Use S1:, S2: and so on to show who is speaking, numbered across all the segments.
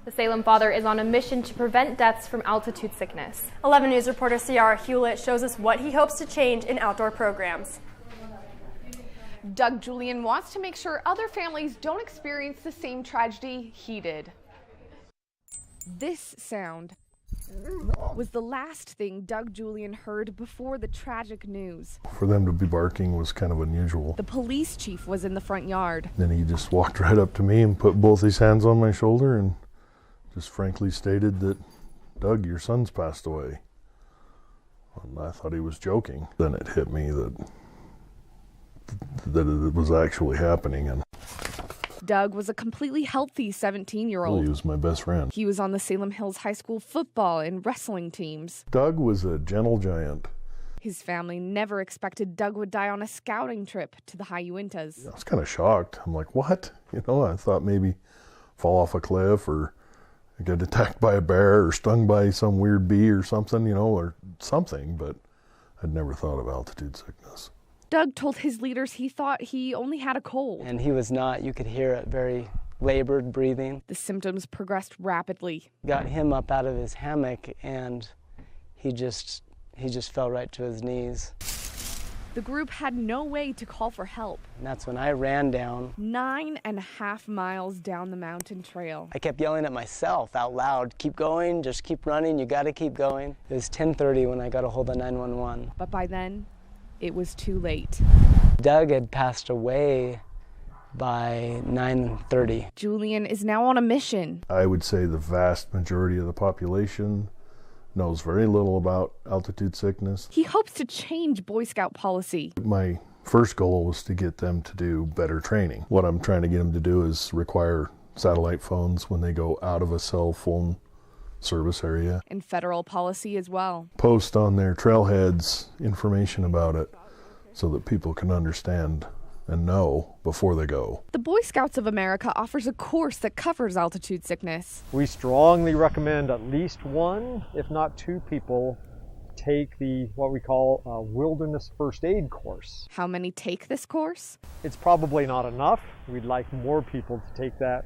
S1: The Salem father is on a mission to prevent deaths from altitude sickness.
S2: 11 News reporter Ciara Hewlett shows us what he hopes to change in outdoor programs.
S3: Doug Julian wants to make sure other families don't experience the same tragedy he did. This sound was the last thing Doug Julian heard before the tragic news.
S4: For them to be barking was kind of unusual.
S3: The police chief was in the front yard.
S4: Then he just walked right up to me and put both his hands on my shoulder and just frankly stated that, "Doug, your son's passed away." And I thought he was joking. Then it hit me that it was actually happening. And
S3: Doug was a completely healthy 17-year-old.
S4: He was my best friend.
S3: He was on the Salem Hills High School football and wrestling teams.
S4: Doug was a gentle giant.
S3: His family never expected Doug would die on a scouting trip to the High Uintas.
S4: I was kind of shocked. I'm like, what? I thought maybe fall off a cliff or get attacked by a bear or stung by some weird bee or something, or something, but I'd never thought of altitude sickness.
S3: Doug told his leaders he thought he only had a cold.
S5: And he was not. You could hear it, very labored breathing.
S3: The symptoms progressed rapidly.
S5: Got him up out of his hammock and he just fell right to his knees.
S3: The group had no way to call for help.
S5: And that's when I ran down.
S3: 9.5 miles down the mountain trail.
S5: I kept yelling at myself out loud, "Keep going, just keep running, you gotta keep going." It was 10:30 when I got a hold of 911.
S3: But by then, it was too late.
S5: Doug had passed away by 9:30.
S3: Julian is now on a mission.
S4: I would say the vast majority of the population knows very little about altitude sickness.
S3: He hopes to change Boy Scout policy.
S4: My first goal was to get them to do better training. What I'm trying to get them to do is require satellite phones when they go out of a cell phone service area.
S3: And federal policy as well.
S4: Post on their trailheads information about it so that people can understand and know before they go.
S3: The Boy Scouts of America offers a course that covers altitude sickness.
S6: We strongly recommend at least one, if not two people, take what we call a wilderness first aid course.
S3: How many take this course?
S6: It's probably not enough. We'd like more people to take that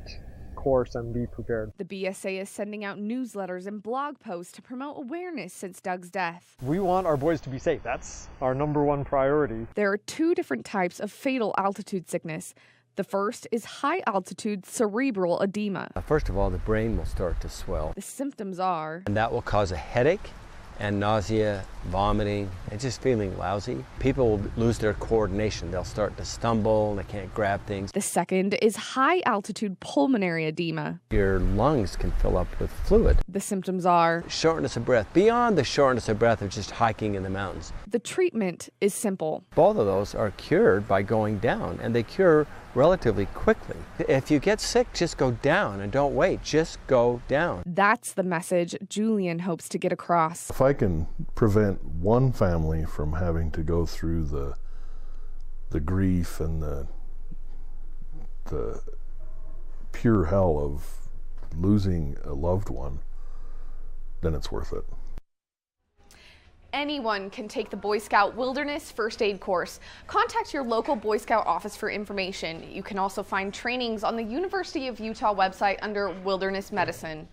S6: course and be prepared.
S3: The BSA is sending out newsletters and blog posts to promote awareness since Doug's death.
S6: We want our boys to be safe. That's our #1 priority.
S3: There are 2 different types of fatal altitude sickness. The first is high-altitude cerebral edema.
S7: First of all, the brain will start to swell.
S3: The symptoms are...
S7: And that will cause a headache and nausea, vomiting, and just feeling lousy. People will lose their coordination. They'll start to stumble, they can't grab things.
S3: The second is high-altitude pulmonary edema.
S7: Your lungs can fill up with fluid.
S3: The symptoms are...
S7: shortness of breath, beyond the shortness of breath of just hiking in the mountains.
S3: The treatment is simple.
S7: Both of those are cured by going down, and they cure relatively quickly. If you get sick, just go down and don't wait. Just go down.
S3: That's the message Julian hopes to get across.
S4: If I can prevent one family from having to go through the grief and the pure hell of losing a loved one, then it's worth it.
S3: Anyone can take the Boy Scout Wilderness First Aid course. Contact your local Boy Scout office for information. You can also find trainings on the University of Utah website under Wilderness Medicine.